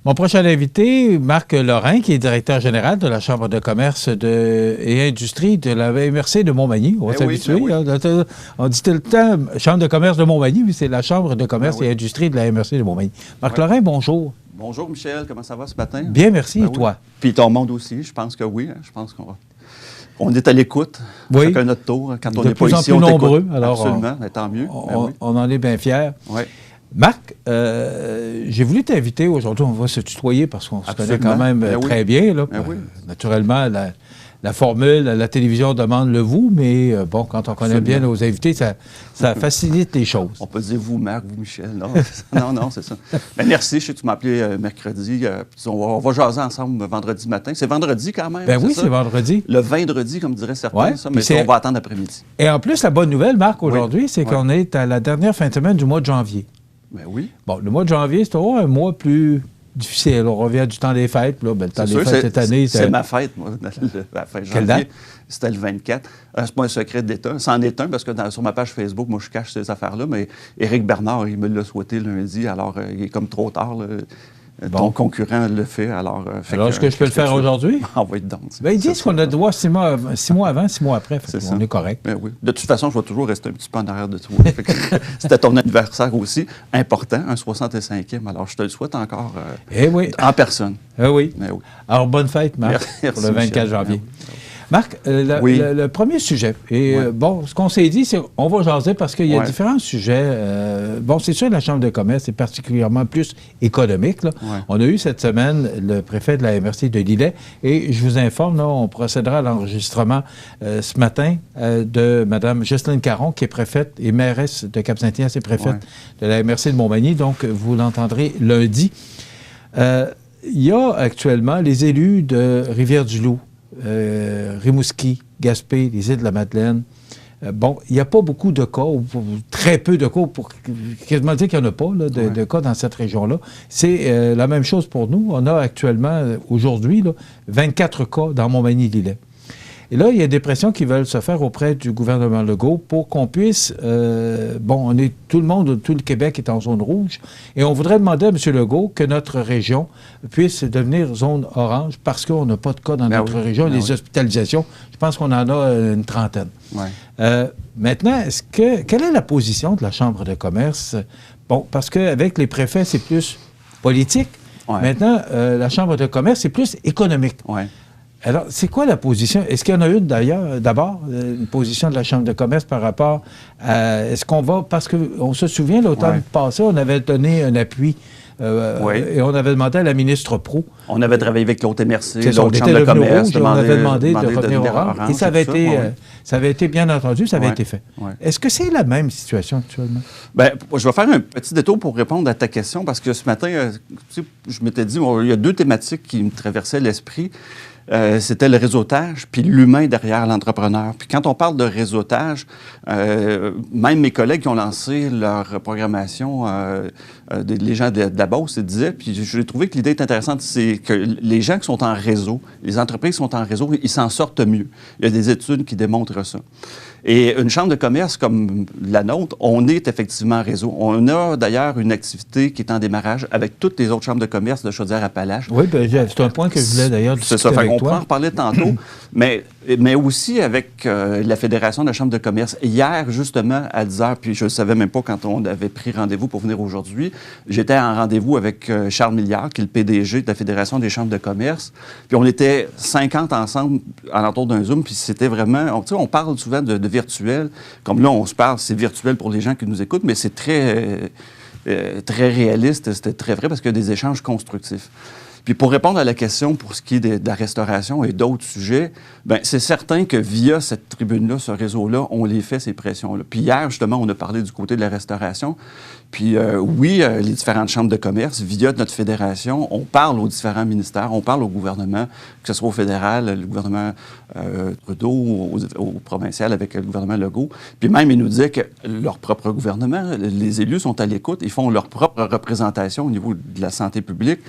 Mon prochain invité, Marc Lorrain, qui est directeur général de la Chambre de commerce et industrie de la MRC de Montmagny. On va s'habituer. Oui. On dit tout le temps Chambre de commerce de Montmagny, mais c'est la Chambre de commerce et industrie de la MRC de Montmagny. Marc Lorrain, bonjour. Bonjour Michel, comment ça va ce matin? Bien, merci. Et toi? Puis ton monde aussi, je pense que oui. Je pense qu'on est à l'écoute, chacun notre tour. Quand on n'est pas ici, on t'écoute. Nombreux. Alors, absolument, mais tant mieux. On en est bien fiers. Oui. Marc, j'ai voulu t'inviter aujourd'hui, on va se tutoyer parce qu'on se connaît quand même très bien. Là. Naturellement, la formule, la télévision demande le vous, mais bon, quand on connaît bien nos invités, ça facilite les choses. On peut dire vous, Marc, vous, Michel. Non, c'est ça. Mais merci, je sais que tu m'as appelé mercredi. On va jaser ensemble vendredi matin. C'est vendredi quand même. Ben oui, c'est vendredi. Le vendredi, comme diraient certains, mais on va attendre l'après-midi. Et en plus, la bonne nouvelle, Marc, aujourd'hui, c'est qu'on est à la dernière fin de semaine du mois de janvier. Ben oui. Bon, le mois de janvier, c'est un mois plus difficile. On revient du temps des fêtes. Là. Ben, le temps des fêtes cette année, c'est ma fête, moi, la fin janvier. Quelle date? C'était le 24. C'est pas un secret d'État. C'en est un, parce que sur ma page Facebook, moi, je cache ces affaires-là, mais Éric Bernard, il me l'a souhaité lundi, alors il est comme trop tard. Là. Ton concurrent le fait, alors... est-ce que je peux le faire aujourd'hui? On va être donc. Ben, ils disent qu'on a le droit 6 mois avant, 6 mois après. On est correct. Ben oui. De toute façon, je vais toujours rester un petit peu en arrière de toi. C'était ton anniversaire aussi, important, un 65e. Alors, je te le souhaite encore en personne. Oui. Alors, bonne fête, Marc, pour le 24 janvier. Marc, le premier sujet, bon, ce qu'on s'est dit, c'est qu'on va jaser parce qu'il y a différents sujets. Bon, c'est sûr, la Chambre de commerce est particulièrement plus économique. Là. On a eu cette semaine le préfet de la MRC de Lillet et je vous informe, là, on procédera à l'enregistrement ce matin de Mme Jocelyne Caron, qui est préfète et mairesse de Cap-Saint-Hyacinthe, c'est préfète de la MRC de Montmagny, donc vous l'entendrez lundi. Il y a actuellement les élus de Rivière-du-Loup, Rimouski, Gaspé, les îles de la Madeleine. Bon, il n'y a pas beaucoup de cas, ou très peu de cas, pour quasiment dire qu'il n'y en a pas là, de cas dans cette région-là. C'est la même chose pour nous. On a actuellement, aujourd'hui, 24 cas dans Montmagny-Lillet. Et là, il y a des pressions qui veulent se faire auprès du gouvernement Legault pour qu'on puisse... bon, tout le Québec est en zone rouge, et on voudrait demander à M. Legault que notre région puisse devenir zone orange parce qu'on n'a pas de cas dans notre région. Les hospitalisations, je pense qu'on en a une trentaine. Maintenant, quelle est la position de la Chambre de commerce? Bon, parce qu'avec les préfets, c'est plus politique. Maintenant, la Chambre de commerce, c'est plus économique. Alors, c'est quoi la position? Est-ce qu'il y en a une, d'ailleurs, d'abord, une position de la Chambre de commerce par rapport à... Est-ce qu'on va... Parce qu'on se souvient, l'automne passé, on avait donné un appui et on avait demandé à la ministre Proulx... On avait travaillé avec l'autre MRC, l'autre Chambre de commerce. On avait demandé de revenir orange. Et ça avait été bien entendu, ça avait été fait. Est-ce que c'est la même situation actuellement? Bien, je vais faire un petit détour pour répondre à ta question, parce que ce matin, je m'étais dit, il y a deux thématiques qui me traversaient l'esprit. C'était le réseautage, puis l'humain derrière l'entrepreneur. Puis quand on parle de réseautage, même mes collègues qui ont lancé leur programmation, les gens de la Beauce, ils disaient, puis j'ai trouvé que l'idée est intéressante, c'est que les gens qui sont en réseau, les entreprises qui sont en réseau, ils s'en sortent mieux. Il y a des études qui démontrent ça. Et une chambre de commerce comme la nôtre, on est effectivement en réseau. On a d'ailleurs une activité qui est en démarrage avec toutes les autres chambres de commerce de Chaudière-Appalaches. Oui, bien, c'est un point que je voulais d'ailleurs discuter avec toi. On pourra en reparler tantôt, mais aussi avec la Fédération de la Chambre de commerce. Hier, justement, à 10 h, puis je ne savais même pas quand on avait pris rendez-vous pour venir aujourd'hui, j'étais en rendez-vous avec Charles Milliard, qui est le PDG de la Fédération des chambres de commerce. Puis on était 50 ensemble alentour d'un Zoom, puis c'était vraiment... On parle souvent de virtuel. Comme là, on se parle, c'est virtuel pour les gens qui nous écoutent, mais c'est très réaliste, c'était très vrai parce qu'il y a des échanges constructifs. Puis pour répondre à la question pour ce qui est de la restauration et d'autres sujets, bien, c'est certain que via cette tribune-là, ce réseau-là, on les fait, ces pressions-là. Puis hier, justement, on a parlé du côté de la restauration. Puis les différentes chambres de commerce, via notre fédération, on parle aux différents ministères, on parle au gouvernement, que ce soit au fédéral, le gouvernement Trudeau, au provincial avec le gouvernement Legault. Puis même, ils nous disaient que leur propre gouvernement, les élus sont à l'écoute, ils font leur propre représentation au niveau de la santé publique.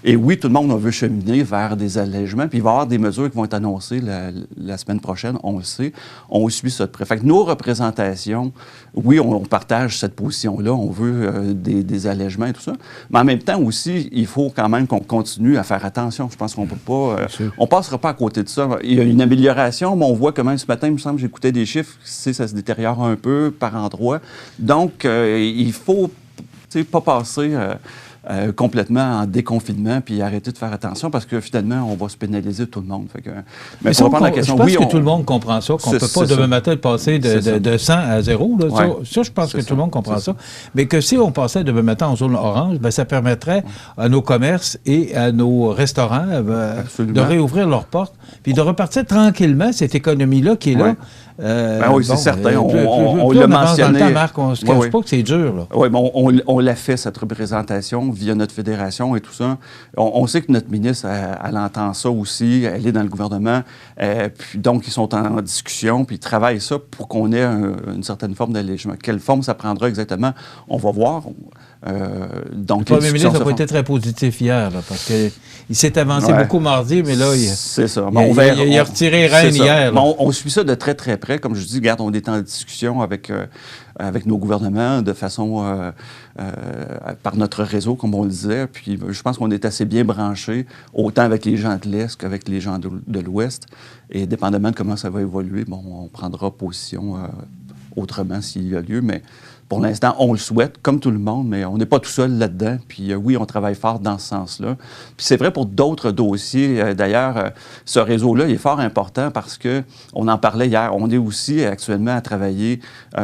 Et oui, tout le monde, on veut cheminer vers des allègements. Puis il va y avoir des mesures qui vont être annoncées la semaine prochaine, on le sait. On suit ça de près. Fait que nos représentations, oui, on partage cette position-là. On veut des allègements et tout ça. Mais en même temps aussi, il faut quand même qu'on continue à faire attention. Je pense qu'on peut pas... on passera pas à côté de ça. Il y a une amélioration, mais on voit comment ce matin, il me semble, j'écoutais des chiffres, ça se détériore un peu par endroits. Donc, il faut pas passer complètement en déconfinement puis arrêter de faire attention parce que finalement, on va se pénaliser tout le monde. Fait que, mais pour répondre à la question, je pense que tout le monde comprend ça, qu'on ne peut pas demain matin passer de 100 à 0. Là, ouais. Ça, je pense que tout le monde comprend ça. Mais que si on passait demain matin en zone orange, bien, ça permettrait à nos commerces et à nos restaurants de réouvrir leurs portes puis de repartir tranquillement cette économie-là qui est là. Oui, c'est certain. On l'a mentionné. Dans le temps, Marc, on ne se cache pas que c'est dur. Là. Oui, mais on l'a fait, cette représentation, via notre fédération et tout ça. On sait que notre ministre, elle entend ça aussi. Elle est dans le gouvernement. Puis donc, ils sont en discussion, puis ils travaillent ça pour qu'on ait une certaine forme d'allègement. Quelle forme ça prendra exactement, on va voir. Donc, le premier ministre n'a pas été très positif hier, là, parce qu'il s'est avancé beaucoup mardi, mais là, c'est ça. Il a retiré Rennes hier. On suit ça de très, très près. Comme je dis, regarde, on est en discussion avec nos gouvernements de façon par notre réseau, comme on le disait. Puis je pense qu'on est assez bien branchés, autant avec les gens de l'Est qu'avec les gens de l'Ouest. Et dépendamment de comment ça va évoluer, on prendra position autrement s'il y a lieu. Mais pour l'instant, on le souhaite, comme tout le monde, mais on n'est pas tout seul là-dedans. Puis oui, on travaille fort dans ce sens-là. Puis c'est vrai pour d'autres dossiers. D'ailleurs, ce réseau-là, il est fort important parce qu'on en parlait hier. On est aussi actuellement à travailler,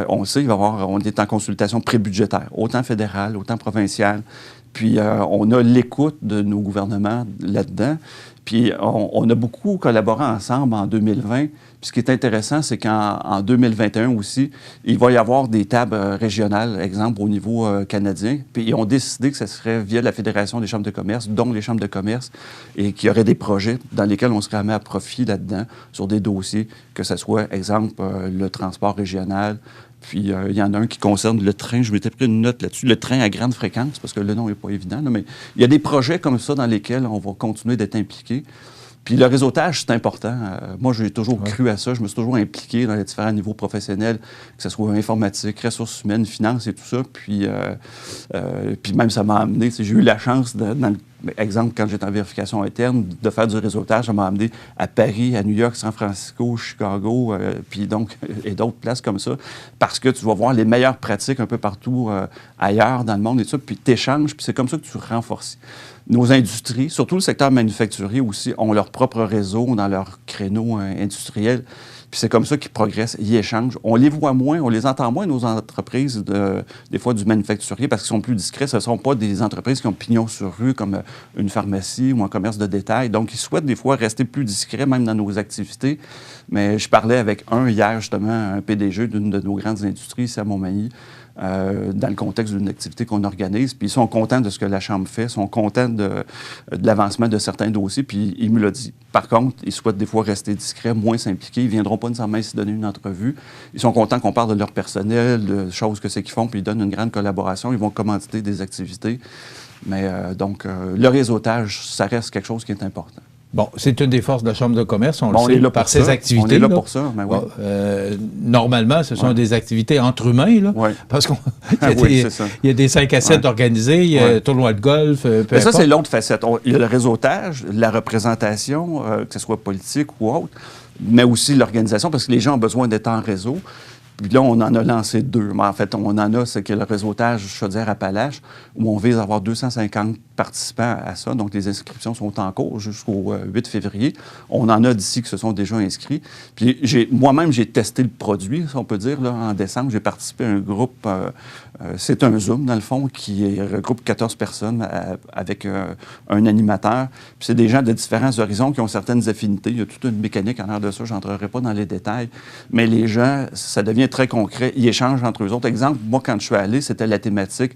on le sait, on est en consultation prébudgétaire, autant fédérale, autant provinciale. Puis on a l'écoute de nos gouvernements là-dedans. Puis on a beaucoup collaboré ensemble en 2020. Puis ce qui est intéressant, c'est qu'en 2021 aussi, il va y avoir des tables régionales, exemple au niveau canadien. Puis ils ont décidé que ce serait via la Fédération des chambres de commerce, dont les chambres de commerce, et qu'il y aurait des projets dans lesquels on serait amené à profit là-dedans, sur des dossiers, que ce soit, exemple, le transport régional. Puis, il y en a un qui concerne le train. Je m'étais pris une note là-dessus. Le train à grande fréquence, parce que le nom n'est pas évident. Là, mais il y a des projets comme ça dans lesquels on va continuer d'être impliqué. Puis le réseautage, c'est important. Moi, j'ai toujours cru à ça. Je me suis toujours impliqué dans les différents niveaux professionnels, que ce soit informatique, ressources humaines, finances et tout ça. Puis même, ça m'a amené... J'ai eu la chance, exemple, quand j'étais en vérification interne, de faire du réseautage. Ça m'a amené à Paris, à New York, San Francisco, Chicago, puis donc, et d'autres places comme ça, parce que tu vas voir les meilleures pratiques un peu partout ailleurs dans le monde et tout ça, puis tu échanges, puis c'est comme ça que tu renforces. Nos industries, surtout le secteur manufacturier aussi, ont leur propre réseau dans leur créneau industriel. Puis c'est comme ça qu'ils progressent, ils échangent. On les voit moins, on les entend moins, nos entreprises, des fois du manufacturier, parce qu'ils sont plus discrets. Ce ne sont pas des entreprises qui ont pignon sur rue, comme une pharmacie ou un commerce de détail. Donc, ils souhaitent des fois rester plus discrets, même dans nos activités. Mais je parlais avec hier, justement, un PDG d'une de nos grandes industries ici à Montmagny, dans le contexte d'une activité qu'on organise. Puis ils sont contents de ce que la Chambre fait, sont contents de l'avancement de certains dossiers. Puis il me l'a dit. Par contre, ils souhaitent des fois rester discrets, moins s'impliquer. Ils ne viendront pas nécessairement ici donner une entrevue. Ils sont contents qu'on parle de leur personnel, de choses que c'est qu'ils font, puis ils donnent une grande collaboration. Ils vont commanditer des activités. Mais donc, le réseautage, ça reste quelque chose qui est important. Bon, c'est une des forces de la Chambre de commerce, on le sait, là par ses activités. On est là pour ça, mais oui. Normalement, ce sont des activités entre humains, là, parce qu'il y a des 5 à 7 organisés, il y a tournoi de golf, mais ça, c'est l'autre facette. Il y a le réseautage, la représentation, que ce soit politique ou autre, mais aussi l'organisation, parce que les gens ont besoin d'être en réseau. Puis là, on en a lancé 2. Mais en fait, on en a, c'est que le réseautage Chaudière-Appalaches, où on vise à avoir 250 participants à ça. Donc, les inscriptions sont en cours jusqu'au 8 février. On en a d'ici qui se sont déjà inscrits. Puis moi-même, j'ai testé le produit, si on peut dire, là, en décembre. J'ai participé à un groupe, c'est un Zoom, dans le fond, qui regroupe 14 personnes avec un animateur. Puis c'est des gens de différents horizons qui ont certaines affinités. Il y a toute une mécanique en arrière de ça. Je n'entrerai pas dans les détails. Mais les gens, ça devient très concret. Ils échangent entre eux autres. Exemple, moi, quand je suis allé, c'était la thématique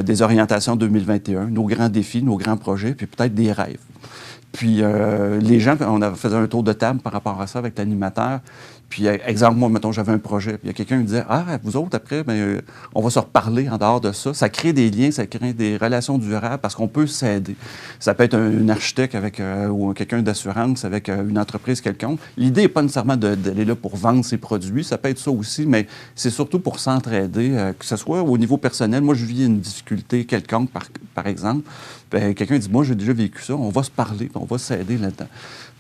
des orientations 2021, nos grands défis, nos grands projets, puis peut-être des rêves. Puis les gens, on a fait un tour de table par rapport à ça avec l'animateur, Puis, exemple, moi, mettons, j'avais un projet, puis il y a quelqu'un qui me disait « Ah, vous autres, après, bien, on va se reparler en dehors de ça. » Ça crée des liens, ça crée des relations durables parce qu'on peut s'aider. Ça peut être un architecte avec, ou quelqu'un d'assurance avec une entreprise quelconque. L'idée n'est pas nécessairement d'aller là pour vendre ses produits, ça peut être ça aussi, mais c'est surtout pour s'entraider, que ce soit au niveau personnel. Moi, je vis une difficulté quelconque, par exemple. Bien, quelqu'un dit « Moi, j'ai déjà vécu ça. » On va se parler, on va s'aider là-dedans.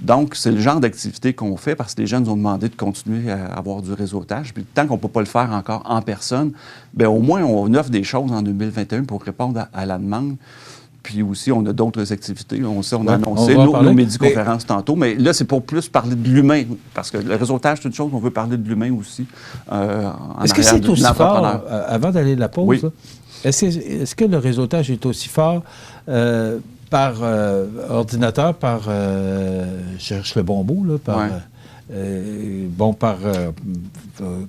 Donc, c'est le genre d'activité qu'on fait parce que les gens nous ont demandé de continuer à avoir du réseautage. Puis, tant qu'on ne peut pas le faire encore en personne, bien, au moins, on offre des choses en 2021 pour répondre à la demande. Puis aussi, on a d'autres activités. On a annoncé nos médiconférences tantôt, mais là, c'est pour plus parler de l'humain, parce que le réseautage, c'est une chose, on veut parler de l'humain aussi. Est-ce que c'est aussi fort, avant d'aller à la pause, oui. Est-ce que le réseautage est aussi fort par ordinateur, je cherche le bon mot, là,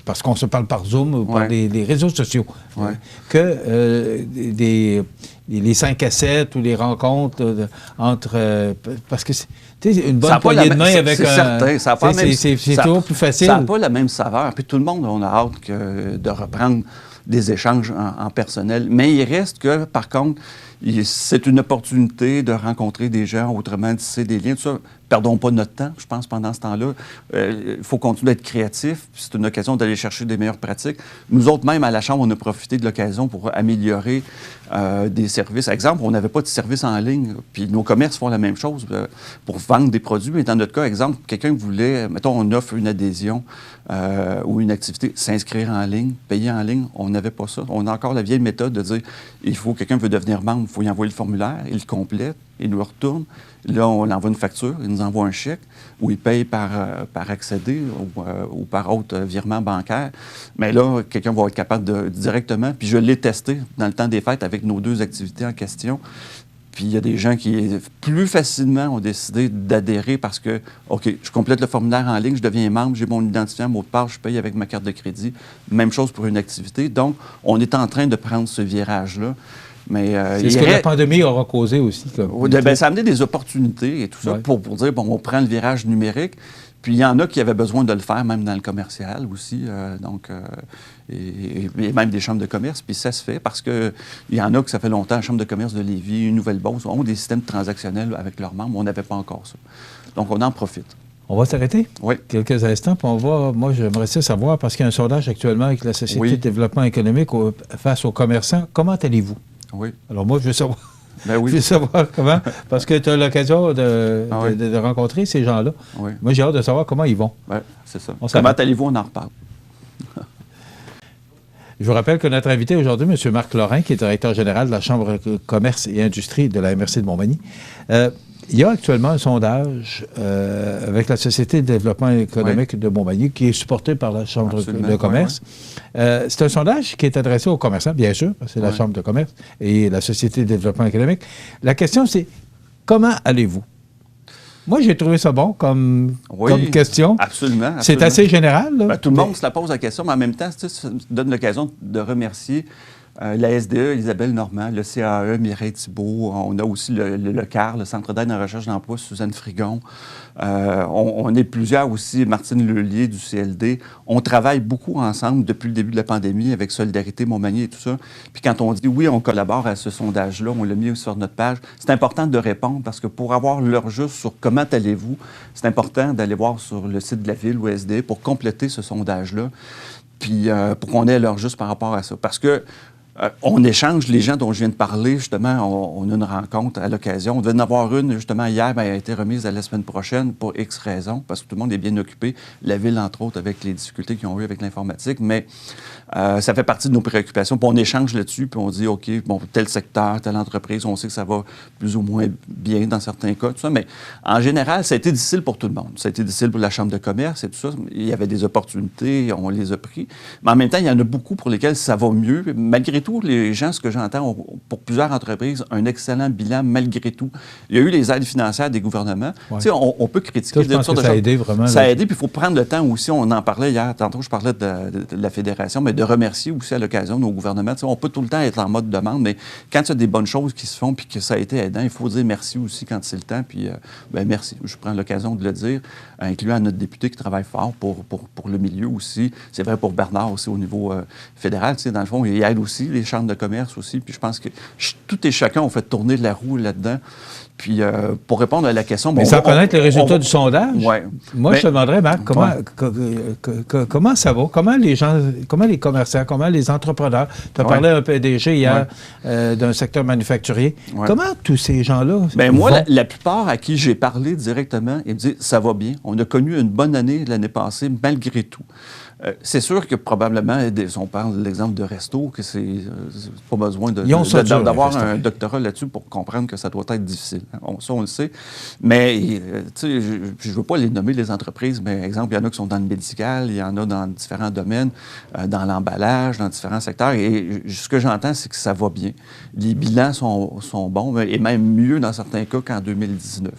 parce qu'on se parle par Zoom ou par les réseaux sociaux, que les 5 à 7 ou les rencontres entre... parce que une bonne poignée de main avec un... C'est toujours plus facile. Ça n'a pas la même saveur. Puis tout le monde, on a hâte de reprendre des échanges en personnel. Mais il reste que, par contre, c'est une opportunité de rencontrer des gens, autrement tisser des liens, tout ça. Perdons pas notre temps, je pense, pendant ce temps-là. Il faut continuer d'être créatif. C'est une occasion d'aller chercher des meilleures pratiques. Nous autres, même à la Chambre, on a profité de l'occasion pour améliorer des services. Exemple, on n'avait pas de service en ligne. Puis nos commerces font la même chose pour vendre des produits. Mais dans notre cas, exemple, quelqu'un voulait, mettons, on offre une adhésion ou une activité, s'inscrire en ligne, payer en ligne. On n'avait pas ça. On a encore la vieille méthode de dire, quelqu'un veut devenir membre, il faut y envoyer le formulaire, il le complète, il nous le retourne. Là, on envoie une facture, il nous envoie un chèque où il paye par accéder ou par autre virement bancaire. Mais là, quelqu'un va être capable de directement, puis je l'ai testé dans le temps des fêtes avec nos 2 activités en question. Puis il y a des gens qui, plus facilement, ont décidé d'adhérer parce que, OK, je complète le formulaire en ligne, je deviens membre, j'ai mon identifiant, mot de passe, je paye avec ma carte de crédit. Même chose pour une activité. Donc, on est en train de prendre ce virage-là. C'est ce que la pandémie aura causé aussi. Ça a amené des opportunités et tout ça pour dire, bon, on prend le virage numérique. Puis il y en a qui avaient besoin de le faire, même dans le commercial aussi, et même des chambres de commerce. Puis ça se fait parce qu'il y en a que ça fait longtemps, la Chambre de commerce de Lévis, Nouvelle-Beauce, ont des systèmes transactionnels avec leurs membres. On n'avait pas encore ça. Donc on en profite. On va s'arrêter? Oui. Quelques instants, puis moi, j'aimerais savoir, parce qu'il y a un sondage actuellement avec la Société de développement économique face aux commerçants. Comment allez-vous? Oui. Alors moi, je veux savoir. Ben oui. Je veux savoir comment, parce que tu as l'occasion de rencontrer ces gens-là. Oui. Moi, j'ai hâte de savoir comment ils vont. Oui, c'est ça. Comment allez-vous? On en reparle. Je vous rappelle que notre invité aujourd'hui, M. Marc Lorrain, qui est directeur général de la Chambre de commerce et industrie de la MRC de Montmagny. Il y a actuellement un sondage avec la Société de développement économique de Montmagny qui est supporté par la Chambre de commerce. C'est un sondage qui est adressé aux commerçants, bien sûr, c'est la Chambre de commerce et la Société de développement économique. La question, c'est comment allez-vous? Moi, j'ai trouvé ça bon comme question. Absolument. C'est assez général. Là. Tout le monde se la pose la question, mais en même temps, ça donne l'occasion de remercier la SDE, Isabelle Normand, le CAE, Mireille Thibault. On a aussi le CAR, le Centre d'aide en recherche d'emploi, Suzanne Frigon. On est plusieurs aussi, Martine Lelier du CLD. On travaille beaucoup ensemble depuis le début de la pandémie avec Solidarité Montmagny et tout ça. Puis quand on dit oui, on collabore à ce sondage-là, on l'a mis sur notre page, c'est important de répondre parce que pour avoir l'heure juste sur comment allez-vous, c'est important d'aller voir sur le site de la ville ou SDE pour compléter ce sondage-là, puis pour qu'on ait l'heure juste par rapport à ça. Parce que on échange, les gens dont je viens de parler, justement, on a une rencontre à l'occasion. On devait en avoir une, justement, hier, elle a été remise à la semaine prochaine pour X raisons, parce que tout le monde est bien occupé. La ville, entre autres, avec les difficultés qu'ils ont eues avec l'informatique. Mais ça fait partie de nos préoccupations. Puis on échange là-dessus, puis on dit, OK, bon, tel secteur, telle entreprise, on sait que ça va plus ou moins bien dans certains cas, tout ça. Mais en général, ça a été difficile pour tout le monde. Ça a été difficile pour la Chambre de commerce et tout ça. Il y avait des opportunités, on les a pris. Mais en même temps, il y en a beaucoup pour lesquels ça va mieux. Malgré tout, tous les gens, ce que j'entends, ont, pour plusieurs entreprises, un excellent bilan malgré tout. Il y a eu les aides financières des gouvernements. Ouais. On peut critiquer des sortes de choses. Ça a aidé vraiment. Ça a aidé, puis il faut prendre le temps aussi. On en parlait hier, tantôt je parlais de la Fédération, mais de remercier aussi à l'occasion nos gouvernements. On peut tout le temps être en mode demande, mais quand il y a des bonnes choses qui se font puis que ça a été aidant, il faut dire merci aussi quand c'est le temps. Puis, merci. Je prends l'occasion de le dire, incluant à notre député qui travaille fort pour le milieu aussi. C'est vrai pour Bernard aussi au niveau fédéral. Dans le fond, il aide aussi les chambres de commerce aussi. Puis je pense que tout et chacun ont fait tourner la roue là-dedans. Puis, pour répondre à la question... Mais sans connaître les résultats du sondage, ouais. Moi, je te demanderais, Marc, comment ça va? Comment les gens, comment les commerçants, comment les entrepreneurs... Tu as parlé à un PDG hier d'un secteur manufacturier. Ouais. Comment tous ces gens-là... Bien, moi, la plupart à qui j'ai parlé directement, ils me disent « ça va bien. On a connu une bonne année l'année passée, malgré tout. » C'est sûr que probablement, on parle de l'exemple de resto, que c'est pas besoin d'avoir un doctorat là-dessus pour comprendre que ça doit être difficile. Ça, on le sait. Mais, tu sais, je ne veux pas les nommer, les entreprises, mais exemple, il y en a qui sont dans le médical, il y en a dans différents domaines, dans l'emballage, dans différents secteurs. Et ce que j'entends, c'est que ça va bien. Les bilans sont bons, et même mieux dans certains cas qu'en 2019.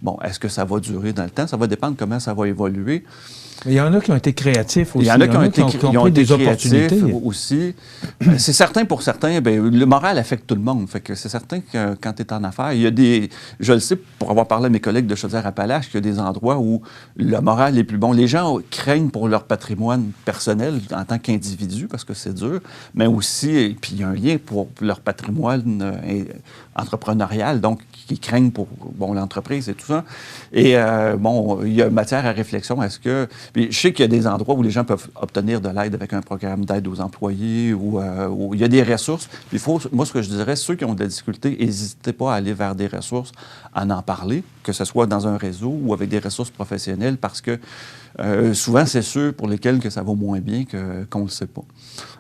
Bon, est-ce que ça va durer dans le temps? Ça va dépendre comment ça va évoluer. Il y en a qui ont été créatifs aussi. Il y en a qui ont pris des opportunités aussi. C'est certain pour certains, bien, le moral affecte tout le monde. Fait que c'est certain que quand tu es en affaires, il y a des... Je le sais, pour avoir parlé à mes collègues de Chaudière-Appalaches, qu'il y a des endroits où le moral est plus bon. Les gens craignent pour leur patrimoine personnel en tant qu'individu, parce que c'est dur, mais aussi, puis il y a un lien pour leur patrimoine entrepreneurial, donc qui craignent pour l'entreprise et tout ça. Et il y a matière à réflexion. Est-ce que... Puis je sais qu'il y a des endroits où les gens peuvent obtenir de l'aide avec un programme d'aide aux employés, où il y a des ressources. Puis moi, ce que je dirais, ceux qui ont de la difficulté, n'hésitez pas à aller vers des ressources, à en parler, que ce soit dans un réseau ou avec des ressources professionnelles, parce que souvent, c'est ceux pour lesquels que ça va moins bien qu'on ne le sait pas.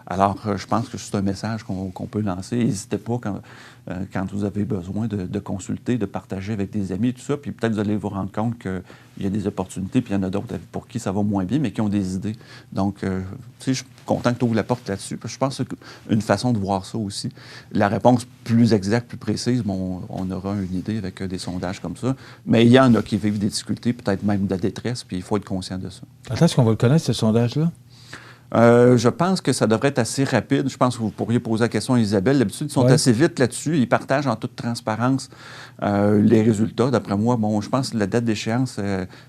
Alors, je pense que c'est un message qu'on peut lancer. N'hésitez pas quand vous avez besoin de consulter, de partager avec des amis et tout ça. Puis peut-être vous allez vous rendre compte qu'il y a des opportunités, puis il y en a d'autres pour qui ça va moins bien, mais qui ont des idées. Donc, tu sais, je suis content que tu ouvres la porte là-dessus. Parce que je pense que c'est une façon de voir ça aussi. La réponse plus exacte, plus précise, on aura une idée avec des sondages comme ça. Mais il y en a qui vivent des difficultés, peut-être même de la détresse, puis il faut être conscient de ça. Attends, est-ce qu'on va le connaître, ce sondage-là? Je pense que ça devrait être assez rapide. Je pense que vous pourriez poser la question à Isabelle. D'habitude, ils sont assez vite là-dessus. Ils partagent en toute transparence les résultats. D'après moi, je pense que la date d'échéance,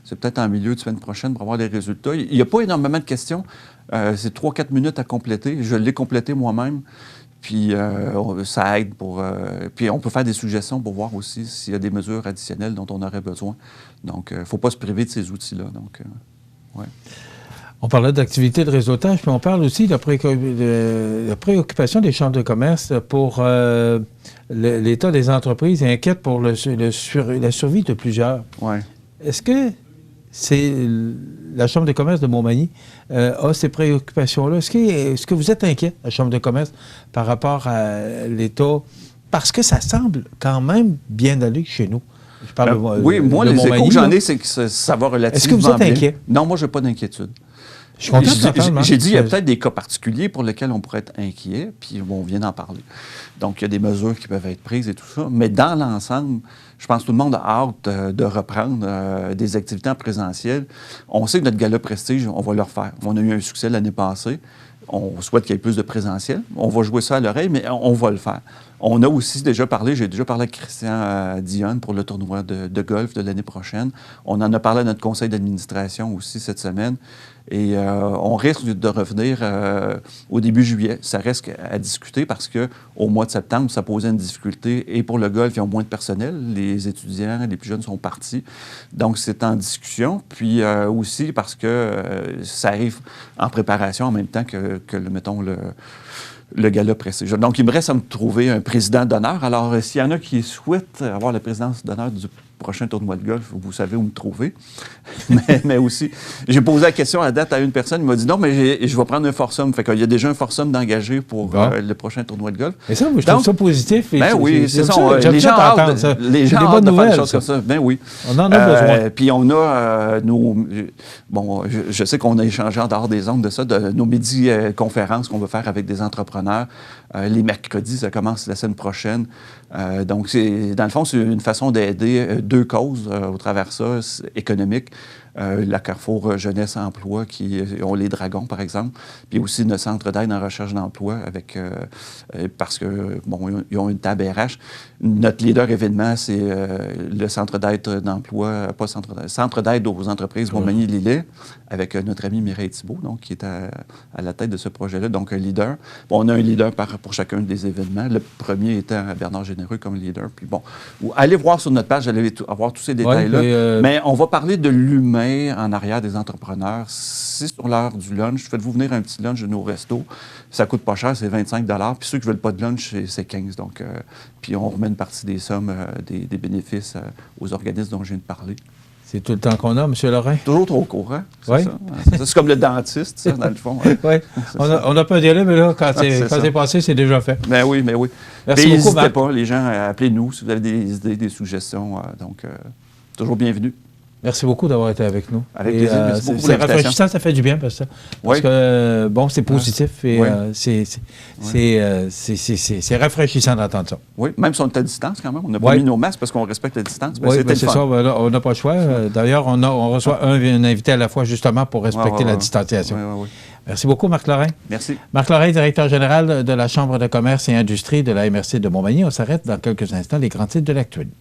c'est peut-être en milieu de semaine prochaine pour avoir les résultats. Il n'y a pas énormément de questions. C'est 3-4 minutes à compléter. Je l'ai complété moi-même. Puis ça aide pour... puis on peut faire des suggestions pour voir aussi s'il y a des mesures additionnelles dont on aurait besoin. Donc, il ne faut pas se priver de ces outils-là. Donc, ouais. On parlait d'activité de réseautage, puis on parle aussi de la préoccupation des chambres de commerce pour l'état des entreprises et inquiète pour la survie de plusieurs. Ouais. Est-ce que la Chambre de commerce de Montmagny a ces préoccupations-là? Est-ce que vous êtes inquiet, la Chambre de commerce, par rapport à l'état? Parce que ça semble quand même bien aller chez nous. Je parle oui, moi, les échos que j'en ai, c'est que ça va relativement bien. Est-ce que vous êtes inquiet? Non, moi, je n'ai pas d'inquiétude. Je suis content j'ai dit, il y a peut-être des cas particuliers pour lesquels on pourrait être inquiet, puis on vient d'en parler. Donc, il y a des mesures qui peuvent être prises et tout ça. Mais dans l'ensemble, je pense que tout le monde a hâte de reprendre des activités en présentiel. On sait que notre gala Prestige, on va le refaire. On a eu un succès l'année passée. On souhaite qu'il y ait plus de présentiel. On va jouer ça à l'oreille, mais on va le faire. On a aussi déjà parlé, j'ai déjà parlé avec Christian Dionne pour le tournoi de golf de l'année prochaine. On en a parlé à notre conseil d'administration aussi cette semaine. Et on risque de revenir au début juillet. Ça reste à discuter parce qu'au mois de septembre, ça posait une difficulté. Et pour le golf, ils ont moins de personnel. Les étudiants, les plus jeunes sont partis. Donc, c'est en discussion. Puis aussi parce que ça arrive en préparation en même temps que mettons, le gala Prestige. Donc, il me reste à me trouver un président d'honneur. Alors, s'il y en a qui souhaitent avoir la présidence d'honneur du prochain tournoi de golf, vous savez où me trouver. mais aussi, j'ai posé la question à date à une personne, il m'a dit non, mais je vais prendre un foursome. Fait qu'il y a déjà un foursome d'engagé pour le prochain tournoi de golf. Et ça, moi, je trouve ça positif. Ben oui, c'est ça. Les gens ont hâte de faire des choses comme ça. Ben oui. On en a besoin. Puis on a je sais qu'on a échangé en dehors des ondes de ça, de nos midi-conférences qu'on veut faire avec des entrepreneurs. Les mercredis, ça commence la semaine prochaine. Donc, dans le fond, c'est une façon d'aider deux causes au travers de ça, économiques. La Carrefour Jeunesse Emploi, qui ont les Dragons, par exemple, puis aussi notre centre d'aide en recherche d'emploi, parce que, bon, ils ont une table RH. Notre leader événement, c'est le centre d'aide d'emploi, pas centre d'aide aux entreprises Montmagny-Lillet, avec notre ami Mireille Thibault, donc, qui est à la tête de ce projet-là, donc un leader. Bon, on a un leader pour chacun des événements, le premier étant Bernard Généreux comme leader. Puis bon, allez voir sur notre page, vous allez avoir tous ces détails-là. Mais on va parler de l'humain en arrière des entrepreneurs. C'est sur l'heure du lunch. Faites-vous venir un petit lunch de nos restos. Ça coûte pas cher, c'est 25 $. Puis ceux qui ne veulent pas de lunch, c'est 15 $. Donc, puis on remet une partie des sommes, des bénéfices aux organismes dont je viens de parler. C'est tout le temps qu'on a, M. Lorrain? Toujours trop court, hein? Oui. C'est comme le dentiste, ça, dans le fond. Oui. On n'a pas d'y aller, mais là, quand c'est passé, c'est déjà fait. Ben oui, mais oui. Merci beaucoup, Marc. N'hésitez pas, les gens, appelez-nous si vous avez des idées, des suggestions. Donc, toujours bienvenue. Merci beaucoup d'avoir été avec nous. Avec plaisir. Merci beaucoup pour l'invitation. C'est rafraîchissant, ça fait du bien parce que bon, c'est positif et c'est rafraîchissant d'entendre ça. Oui, même si on est à distance quand même. On n'a pas mis nos masques parce qu'on respecte la distance. Oui, c'est ça. On n'a pas le choix. D'ailleurs, on reçoit un invité à la fois justement pour respecter la distanciation. Merci beaucoup, Marc Lorrain. Merci. Marc Lorrain, directeur général de la Chambre de commerce et industrie de la MRC de Montmagny. On s'arrête dans quelques instants, les grands titres de l'actualité.